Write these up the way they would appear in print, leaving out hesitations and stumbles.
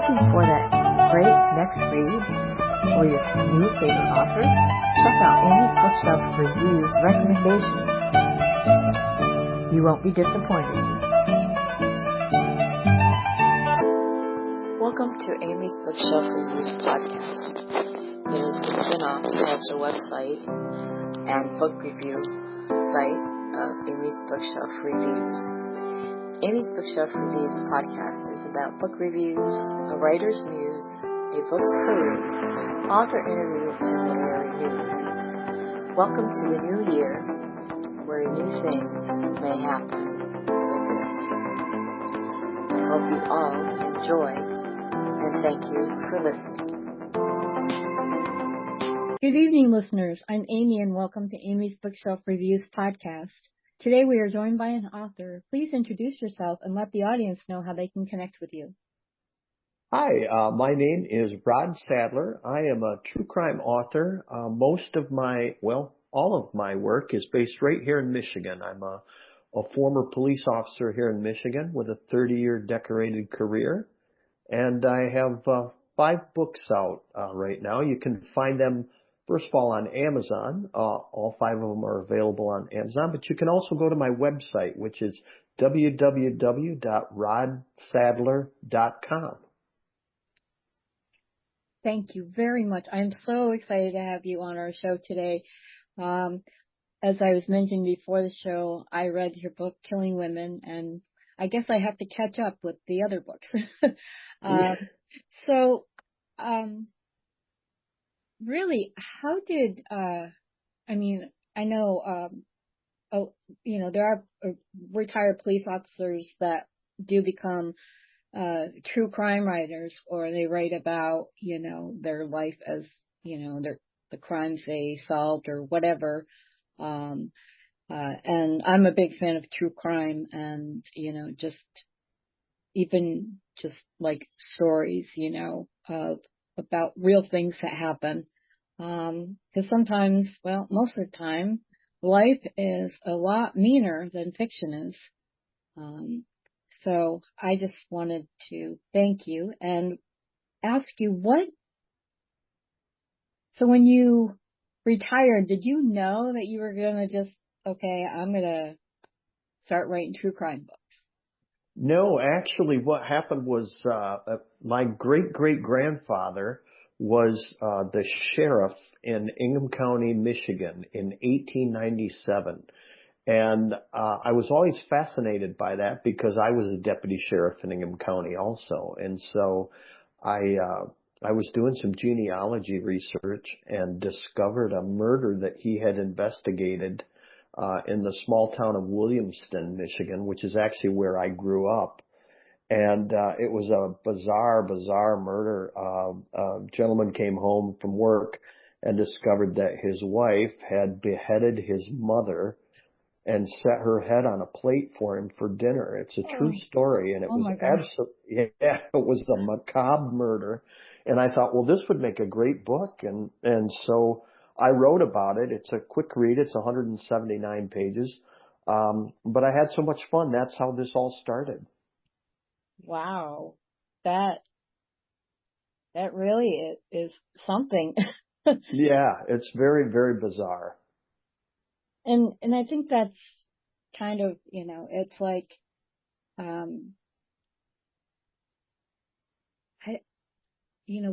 Looking for that great next read or your new favorite author? Check out Amy's Bookshelf Reviews recommendations. You won't be disappointed. Welcome to Amy's Bookshelf Reviews podcast. It is a spin-off of the website and book review site of Amy's Bookshelf Reviews. Amy's Bookshelf Reviews podcast is about book reviews, a writer's muse, a book's peruse, author interviews, and literary news. Welcome to the new year, where new things may happen with this. I hope you all enjoy, and thank you for listening. Good evening, listeners. I'm Amy, and welcome to Amy's Bookshelf Reviews podcast. Today we are joined by an author. Please introduce yourself and let the audience know how they can connect with you. Hi, my name is Rod Sadler. I am a true crime author. All of my work is based right here in Michigan. I'm a former police officer here in Michigan with a 30-year decorated career. And I have 5 books out right now. You can find them, first of all, on Amazon. All 5 of them are available on Amazon. But you can also go to my website, which is www.rodsadler.com. Thank you very much. I'm so excited to have you on our show today. As I was mentioning before the show, I read your book, Killing Women, and I guess I have to catch up with the other books. Really, how did, I know, there are retired police officers that do become true crime writers, or they write about, their life as, the crimes they solved or whatever. And I'm a big fan of true crime and, just like stories, about real things that happen. Because sometimes, most of the time, life is a lot meaner than fiction is. So I just wanted to thank you and ask you so when you retired, did you know that you were going to I'm going to start writing true crime books? No, actually what happened was my great-great-grandfather was the sheriff in Ingham County, Michigan in 1897. And I was always fascinated by that because I was a deputy sheriff in Ingham County also. And so I was doing some genealogy research and discovered a murder that he had investigated in the small town of Williamston, Michigan, which is actually where I grew up. And it was a bizarre murder. A gentleman came home from work and discovered that his wife had beheaded his mother and set her head on a plate for him for dinner. It's a true story, and it was it was a macabre murder. And I thought, well, this would make a great book, and so I wrote about it. It's a quick read. It's 179 pages, but I had so much fun. That's how this all started. Wow, that really is something. Yeah, it's very, very bizarre. And I think that's kind of, it's like,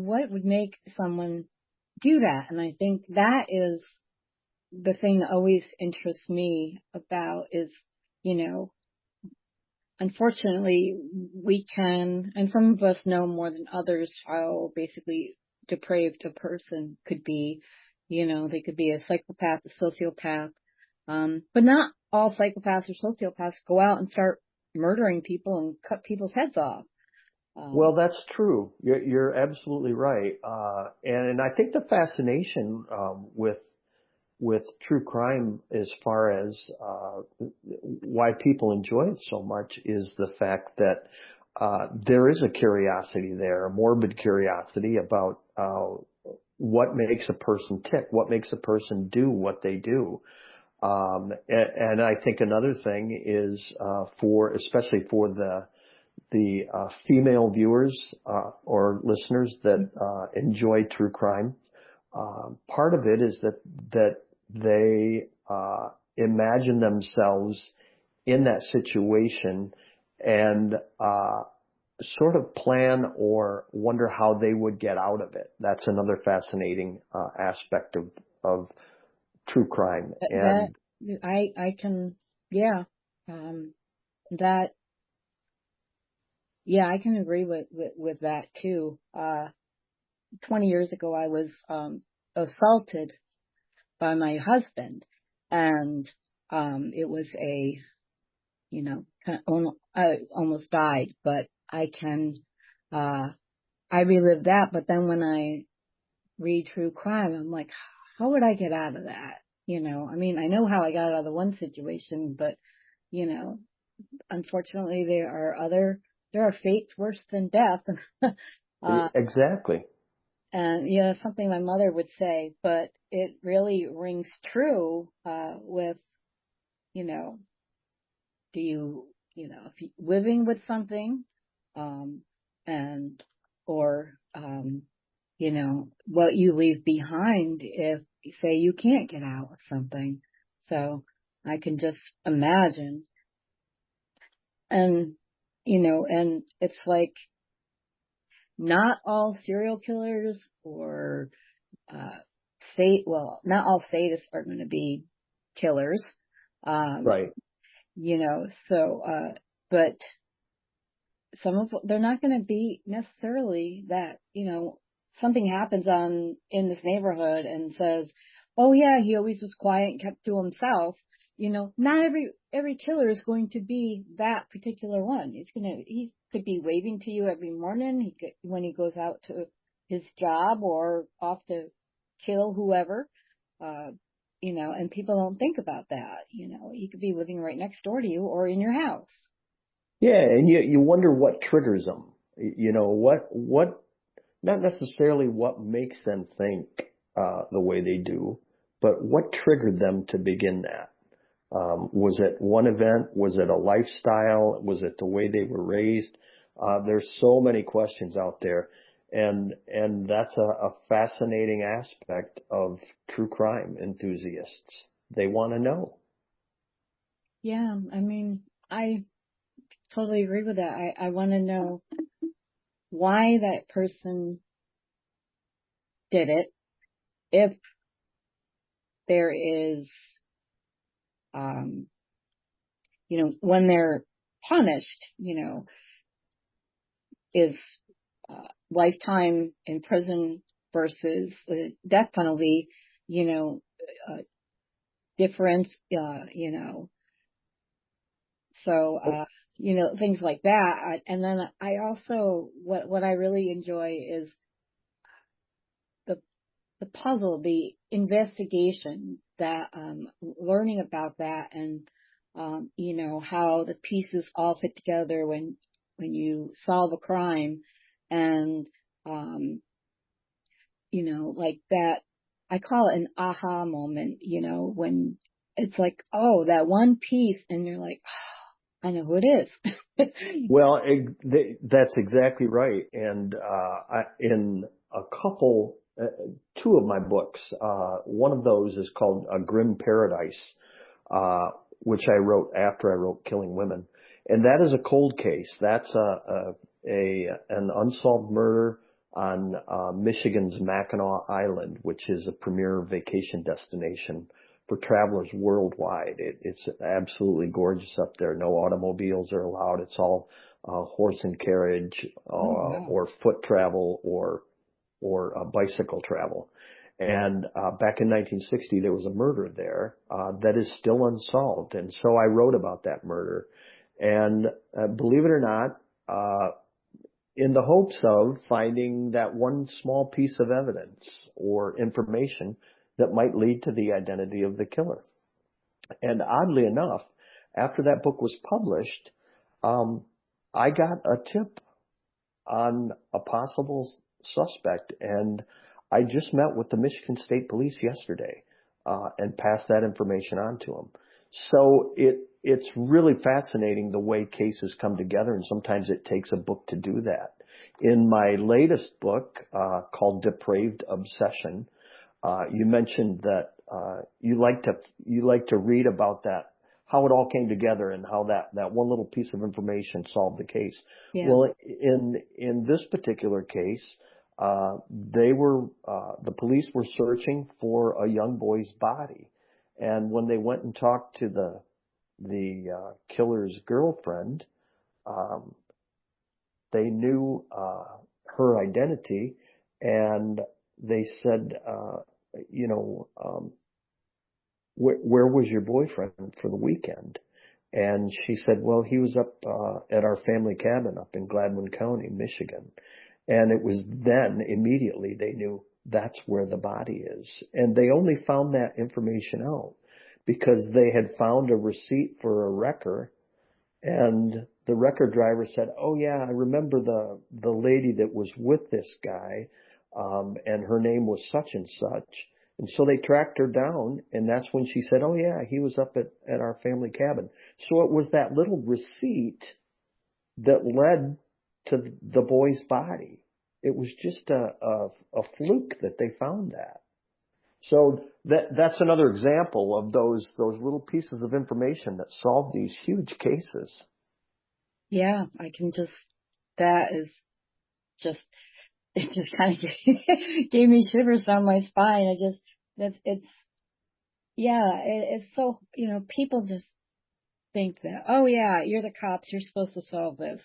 what would make someone do that? And I think that is the thing that always interests me about is, unfortunately we can, and some of us know more than others how basically depraved a person could be. They could be a psychopath, a sociopath. But not all psychopaths or sociopaths go out and start murdering people and cut people's heads off. Well, that's true. You're absolutely right. And I think the fascination with true crime, as far as why people enjoy it so much, is the fact that there is a curiosity there, a morbid curiosity about what makes a person tick, what makes a person do what they do. And I think another thing is especially for the female viewers or listeners that enjoy true crime. Part of it is that they imagine themselves in that situation and sort of plan or wonder how they would get out of it. That's another fascinating aspect of true crime. And I can, yeah, that, yeah, I can agree with that too. 20 years ago, I was assaulted by my husband, and it was I almost died, but I relived that. But then when I read true crime, I'm like, how would I get out of that? I mean, I know how I got out of the one situation, but unfortunately, there are fates worse than death. Exactly. And something my mother would say, but it really rings true with, do if you living with something, and or what you leave behind if say you can't get out of something. So I can just imagine, and and it's like not all serial killers or not all sadists are going to be killers. Right. But they're not going to be necessarily that, something happens in this neighborhood and says, oh yeah, he always was quiet and kept to himself. Not every killer is going to be that particular one. He could be waving to you every morning. When he goes out to his job or off to kill whoever, and people don't think about that. He could be living right next door to you or in your house. Yeah, and you wonder what triggers them. What not necessarily what makes them think the way they do, but what triggered them to begin that. Was it one event? Was it a lifestyle? Was it the way they were raised? There's so many questions out there, and that's a fascinating aspect of true crime enthusiasts. They want to know. Yeah, I mean, I totally agree with that. I want to know why that person did it. If there is, when they're punished, is lifetime in prison versus the death penalty, difference, so, things like that. And then I also, what I really enjoy is the puzzle, the investigation, that learning about that, and how the pieces all fit together when you solve a crime, and like that. I call it an aha moment. When it's like, oh, that one piece, and you're like, oh, I know who it is. Well, that's exactly right. And in a couple, two of my books, one of those is called A Grim Paradise, which I wrote after I wrote Killing Women, and that is a cold case. That's an unsolved murder on Michigan's Mackinac Island, which is a premier vacation destination for travelers worldwide. It's absolutely gorgeous up there. No automobiles are allowed. It's all horse and carriage, Wow. or foot travel, or bicycle travel. And back in 1960, there was a murder there that is still unsolved. And so I wrote about that murder. And believe it or not, in the hopes of finding that one small piece of evidence or information that might lead to the identity of the killer. And oddly enough, after that book was published, I got a tip on a possible suspect, and I just met with the Michigan State Police yesterday and passed that information on to them. So it's really fascinating the way cases come together, and sometimes it takes a book to do that. In my latest book, called Depraved Obsession, you mentioned that you like to read about that, how it all came together and how that one little piece of information solved the case. Yeah. Well, in this particular case, the police were searching for a young boy's body, and when they went and talked to the killer's girlfriend, they knew her identity, and they said, where was your boyfriend for the weekend? And she said, well, he was up at our family cabin up in Gladwin County, Michigan. And it was then immediately they knew that's where the body is. And they only found that information out because they had found a receipt for a wrecker, and the wrecker driver said, oh yeah, I remember the lady that was with this guy, and her name was such and such. And so they tracked her down, and that's when she said, oh yeah, he was up at our family cabin. So it was that little receipt that led to the boy's body. It was just a fluke that they found that. So that's another example of those little pieces of information that solve these huge cases. Yeah, that is just, it just kind of gave me shivers down my spine. It's so, people just think that, oh yeah, you're the cops, you're supposed to solve this,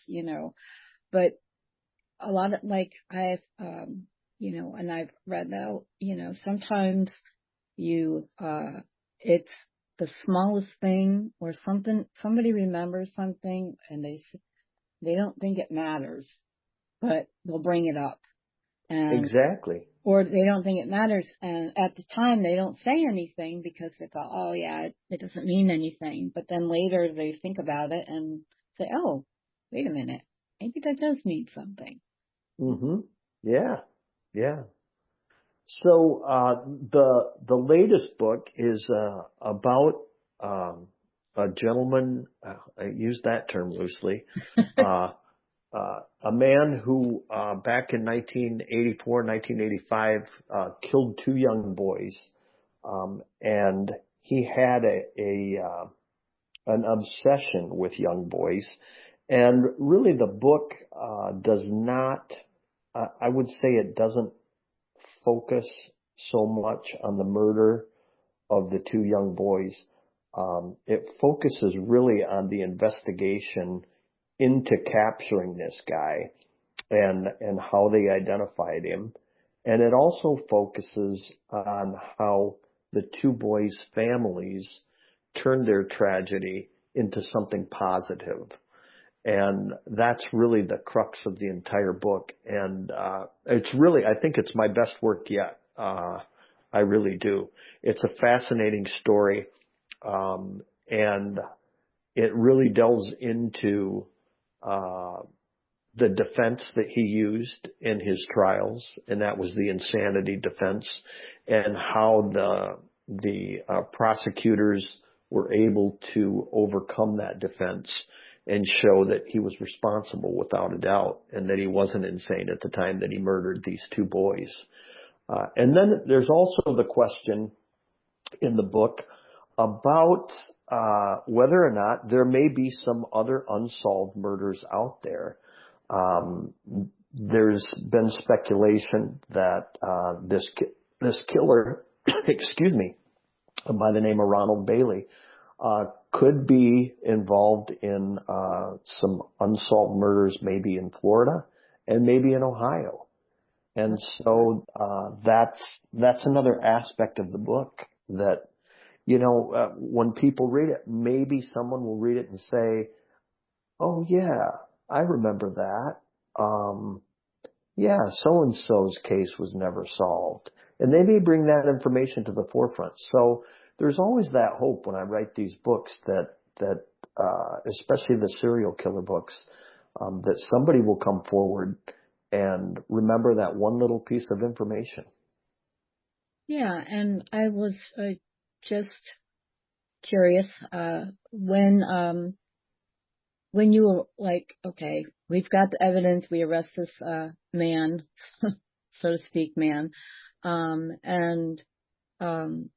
but a lot of, like, and I've read that, sometimes it's the smallest thing, or somebody remembers something and they don't think it matters, but they'll bring it up. And exactly. Or they don't think it matters, and at the time they don't say anything because they thought, oh yeah, it doesn't mean anything. But then later they think about it and say, oh, wait a minute, maybe that does mean something. Mm-hmm. Yeah. Yeah. So the latest book is about a gentleman. I use that term loosely. A man who back in 1984, 1985 killed two young boys, and he had an obsession with young boys. And really, the book does not. I would say it doesn't focus so much on the murder of the two young boys. It focuses really on the investigation into capturing this guy and how they identified him. And it also focuses on how the two boys' families turned their tragedy into something positive. And that's really the crux of the entire book. And it's really, I think it's my best work yet. I really do. It's a fascinating story. And it really delves into the defense that he used in his trials, and that was the insanity defense, and how the prosecutors were able to overcome that defense and show that he was responsible without a doubt, and that he wasn't insane at the time that he murdered these two boys. And then there's also the question in the book about whether or not there may be some other unsolved murders out there. There's been speculation that this killer, excuse me, by the name of Ronald Bailey, could be involved in some unsolved murders, maybe in Florida and maybe in Ohio. And so that's another aspect of the book that, when people read it, maybe someone will read it and say, oh yeah, I remember that. Yeah, so-and-so's case was never solved. And they may bring that information to the forefront. So there's always that hope when I write these books that especially the serial killer books, that somebody will come forward and remember that one little piece of information. Yeah, and I was just curious, when you were like, okay, we've got the evidence, we arrest this, man, so to speak, man, and, um,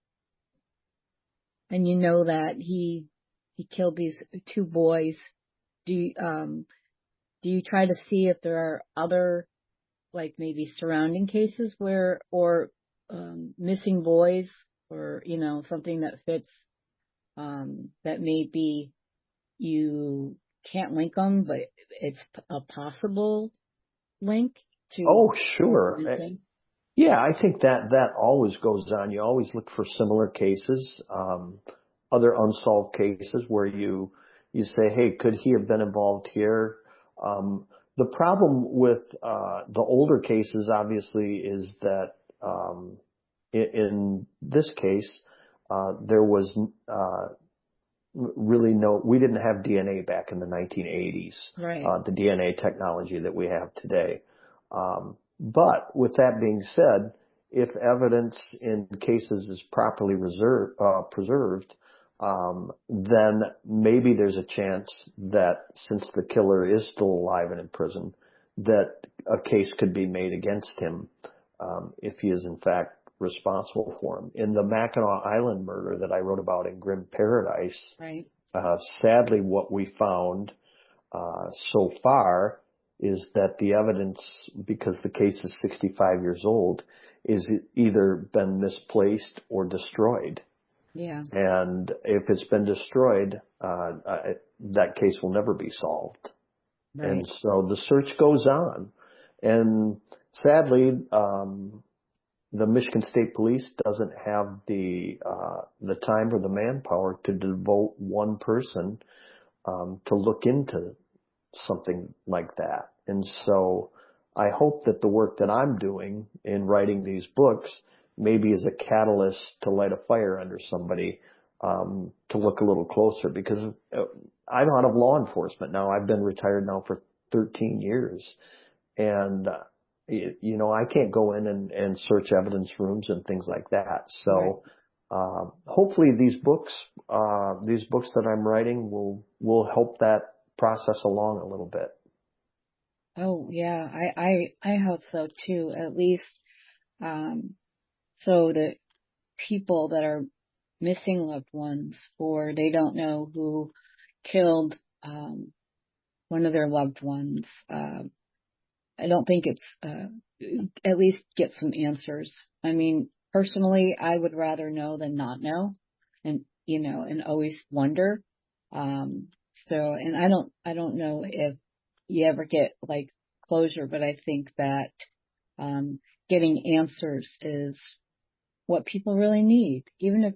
and you know that he killed these two boys. Do you try to see if there are other, like maybe surrounding cases where, or, missing boys, or, something that fits, that maybe you can't link them, but it's a possible link to Oh, sure. missing? Yeah, I think that always goes on. You always look for similar cases, other unsolved cases where you say, hey, could he have been involved here? The problem with the older cases, obviously, is that in this case, there was really we didn't have DNA back in the 1980s, Right. the DNA technology that we have today. But with that being said, if evidence in cases is properly preserved, then maybe there's a chance that since the killer is still alive and in prison, that a case could be made against him if he is in fact responsible for him. In the Mackinac Island murder that I wrote about in Grim Paradise, Right. Sadly, what we found so far is that the evidence, because the case is 65 years old, is either been misplaced or destroyed. Yeah. And if it's been destroyed, that case will never be solved. Right. And so the search goes on. And sadly, the Michigan State Police doesn't have the time or the manpower to devote one person to look into something like that. And so I hope that the work that I'm doing in writing these books maybe is a catalyst to light a fire under somebody to look a little closer, because I'm out of law enforcement now. I've been retired now for 13 years. And I can't go in and search evidence rooms and things like that. So, hopefully these books that I'm writing will help that process along a little bit. Oh, yeah. I hope so too. At least, so that people that are missing loved ones, or they don't know who killed, one of their loved ones, I don't think it's, at least get some answers. I mean, personally, I would rather know than not know, and, and always wonder. And I don't know if you ever get like closure, but I think that, getting answers is what people really need. Even if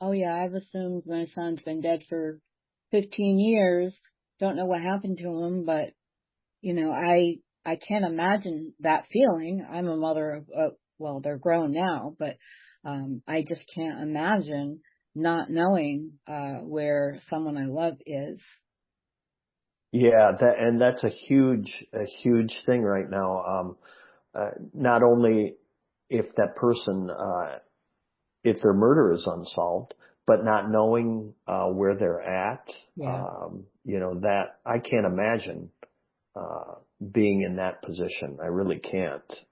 oh yeah, I've assumed my son's been dead for 15 years, don't know what happened to him, but I can't imagine that feeling. I'm a mother of, well, they're grown now, but I just can't imagine not knowing where someone I love is. Yeah, that's a huge thing right now. Not only if that person, if their murder is unsolved, but not knowing where they're at. Yeah. That I can't imagine being in that position. I really can't.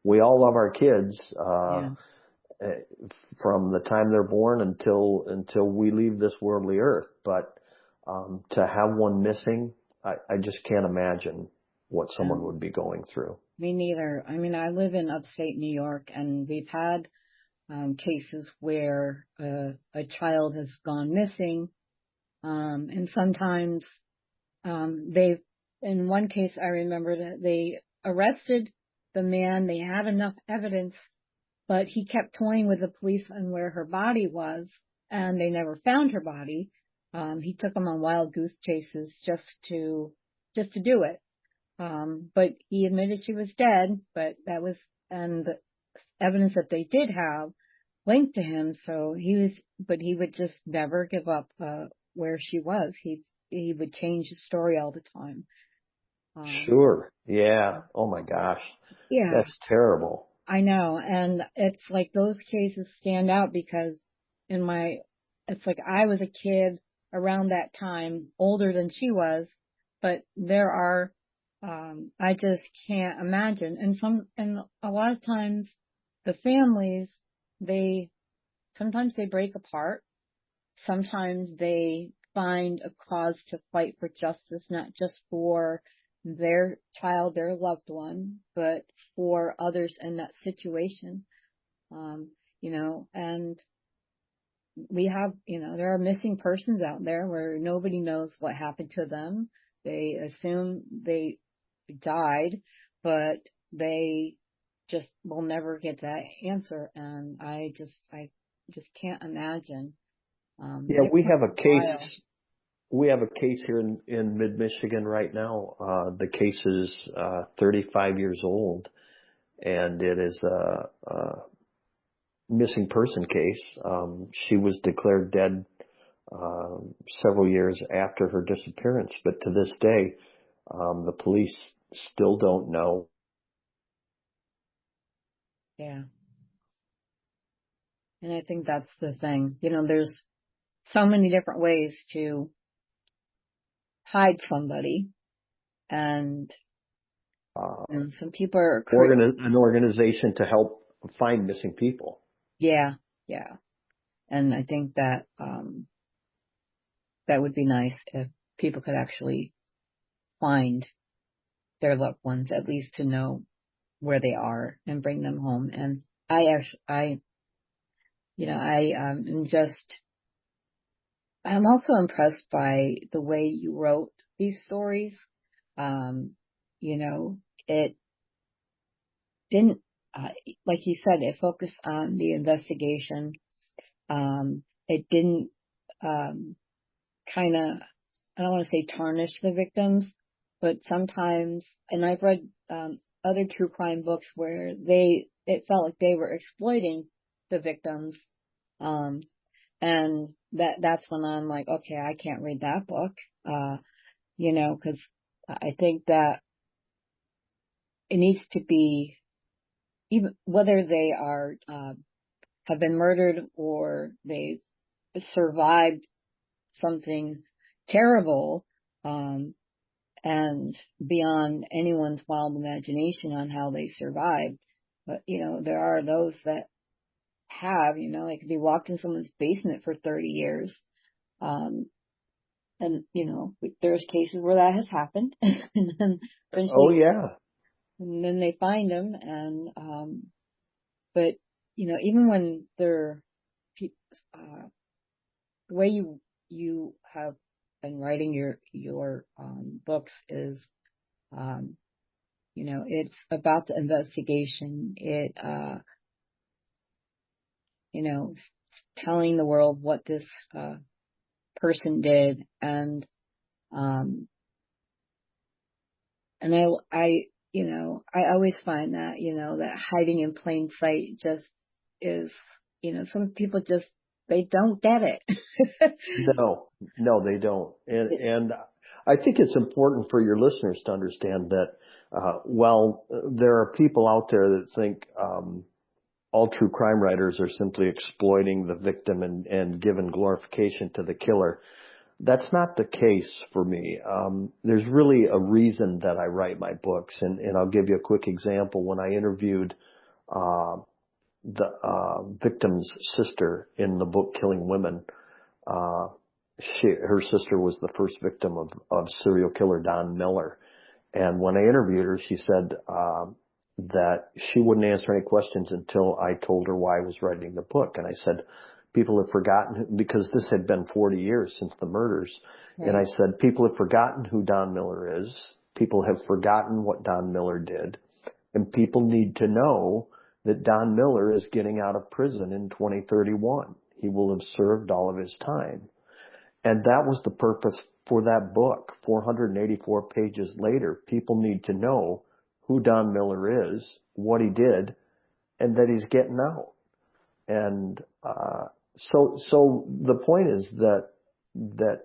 We all love our kids from the time they're born until we leave this worldly earth. But to have one missing, I just can't imagine what someone would be going through. Me neither. I mean, I live in upstate New York, and we've had cases where a child has gone missing, and sometimes in one case, I remember that they arrested the man. They had enough evidence, but he kept toying with the police on where her body was, and they never found her body. He took them on wild goose chases just to do it. But he admitted she was dead, but and the evidence that they did have linked to him. So but he would just never give up, where she was. He would change his story all the time. Sure. Yeah. Oh my gosh. Yeah. That's terrible. I know. And it's like those cases stand out because in my it's like I was a kid around that time, older than she was, but there are, I just can't imagine. And a lot of times the families, sometimes they break apart. Sometimes they find a cause to fight for justice, not just for their child, their loved one, but for others in that situation. And we have, there are missing persons out there where nobody knows what happened to them. They assume they died, but they just will never get that answer. And I just can't imagine. Yeah, It we took have a a while. case. We have a case here in mid-Michigan right now. The case is 35 years old, and it is a missing person case. She was declared dead several years after her disappearance, but to this day, the police still don't know. Yeah. And I think that's the thing. There's so many different ways to hide somebody. And Uh, some people are, an organization to help find missing people. yeah, yeah. And I think that, that would be nice if people could actually find their loved ones, at least to know where they are and bring them home. And I'm also impressed by the way you wrote these stories. You know, it didn't, like you said, it focused on the investigation. It didn't, kind of, I don't want to say tarnish the victims, but sometimes, and I've read, other true crime books where it felt like they were exploiting the victims. And that's when I'm like, okay, I can't read that book. Cause I think that it needs to be, even whether they are, have been murdered or they survived something terrible, and beyond anyone's wild imagination on how they survived. But, there are those that have, like they walked in someone's basement for 30 years. And, there's cases where that has happened. and then Oh eventually, yeah. and then they find them. And, but, even when they're, the way you have been writing your books is, it's about the investigation. It, telling the world what this person did, and I always find that that hiding in plain sight just is, some people just, they don't get it. No, they don't. And I think it's important for your listeners to understand that, there are people out there that think, all true crime writers are simply exploiting the victim and giving glorification to the killer. That's not the case for me. There's really a reason that I write my books, and I'll give you a quick example. When I interviewed the victim's sister in the book Killing Women, her sister was the first victim of serial killer Don Miller. And when I interviewed her, she said that she wouldn't answer any questions until I told her why I was writing the book. And I said, people have forgotten, because this had been 40 years since the murders. Right. And I said, people have forgotten who Don Miller is. People have forgotten what Don Miller did. And people need to know that Don Miller is getting out of prison in 2031. He will have served all of his time. And that was the purpose for that book. 484 pages later, people need to know who Don Miller is, what he did, and that he's getting out. And so the point is that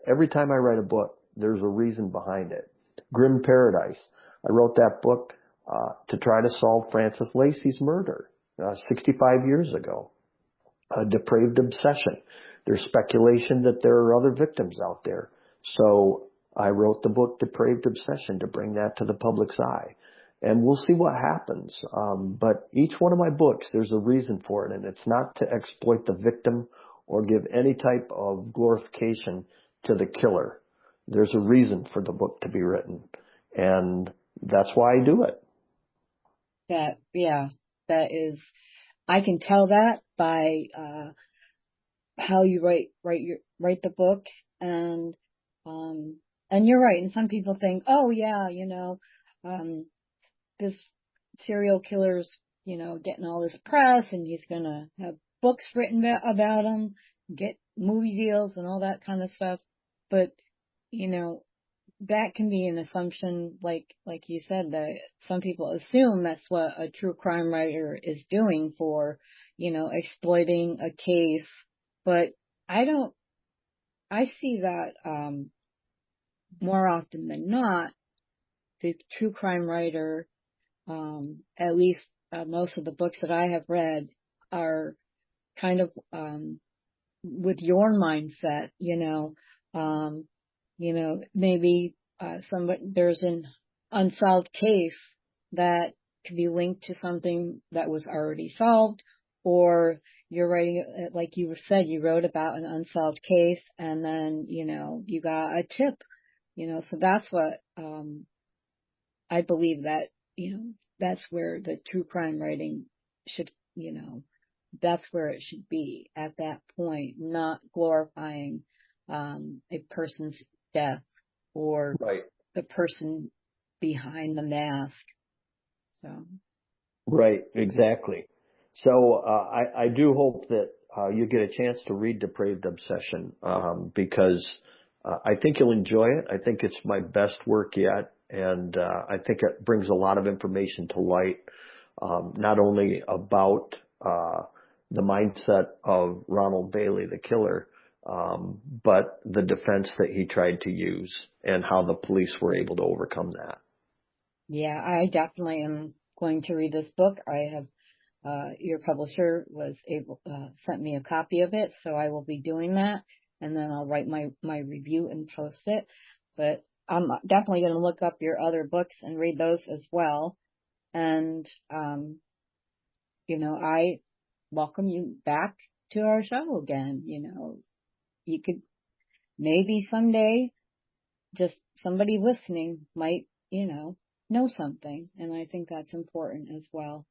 every time I write a book, there's a reason behind it. Grim Paradise. I wrote that book to try to solve Francis Lacey's murder 65 years ago. Depraved Obsession. there's speculation that there are other victims out there. So I wrote the book Depraved Obsession to bring that to the public's eye. And we'll see what happens. But each one of my books, there's a reason for it. And it's not to exploit the victim or give any type of glorification to the killer. There's a reason for the book to be written. And that's why I do it. That is, I can tell that by how you write the book, and you're right. And some people think, oh yeah, this serial killer's, getting all this press, and he's gonna have books written about him, get movie deals and all that kind of stuff. But that can be an assumption, like you said, that some people assume that's what a true crime writer is doing for, exploiting a case. But I see that more often than not, the true crime writer, at least most of the books that I have read, are kind of with your mindset, maybe there's an unsolved case that could be linked to something that was already solved, or you're writing, like you said, you wrote about an unsolved case, and then, you got a tip, so that's what, I believe that, that's where the true crime writing should, that's where it should be at that point, not glorifying, a person's death or right. the person behind the mask. So. Right, exactly. So I do hope that you get a chance to read Depraved Obsession because I think you'll enjoy it. I think it's my best work yet, and I think it brings a lot of information to light, not only about the mindset of Ronald Bailey, the killer, but the defense that he tried to use and how the police were able to overcome that. Yeah, I definitely am going to read this book. I have, your publisher sent me a copy of it, so I will be doing that, and then I'll write my review and post it. But I'm definitely going to look up your other books and read those as well. And, I welcome you back to our show again. You could maybe someday, just somebody listening might, know something. And I think that's important as well.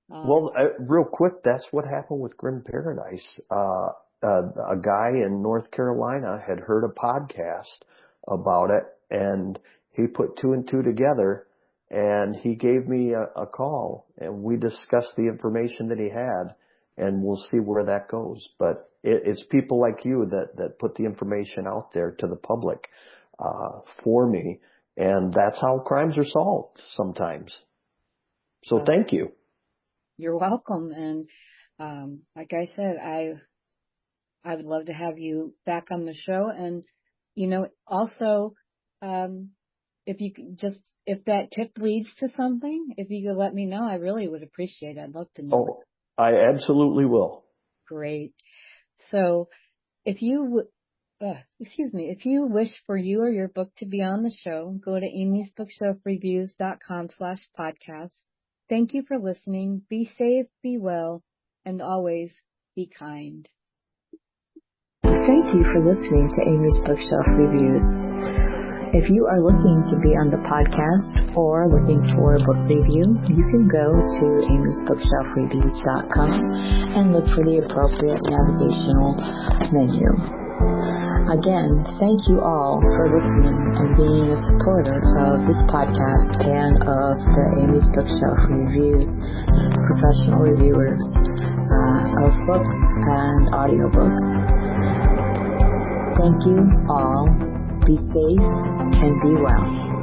Well, real quick, that's what happened with Grim Paradise. A guy in North Carolina had heard a podcast about it, and he put two and two together, and he gave me a call, and we discussed the information that he had, and we'll see where that goes. But it's people like you that put the information out there to the public for me, and that's how crimes are solved sometimes. So thank you. You're welcome. And like I said, I would love to have you back on the show. And, also, if that tip leads to something, if you could let me know, I really would appreciate it. I'd love to know. Oh, I absolutely will. Great. So if you wish for you or your book to be on the show, go to amysbookshelfreviews.com/podcast. Thank you for listening. Be safe, be well, and always be kind. Thank you for listening to Amy's Bookshelf Reviews. If you are looking to be on the podcast or looking for a book review, you can go to amysbookshelfreviews.com and look for the appropriate navigational menu. Again, thank you all for listening and being a supporter of this podcast and of the Amy's Bookshelf Reviews, professional reviewers of books and audiobooks. Thank you all. Be safe and be well.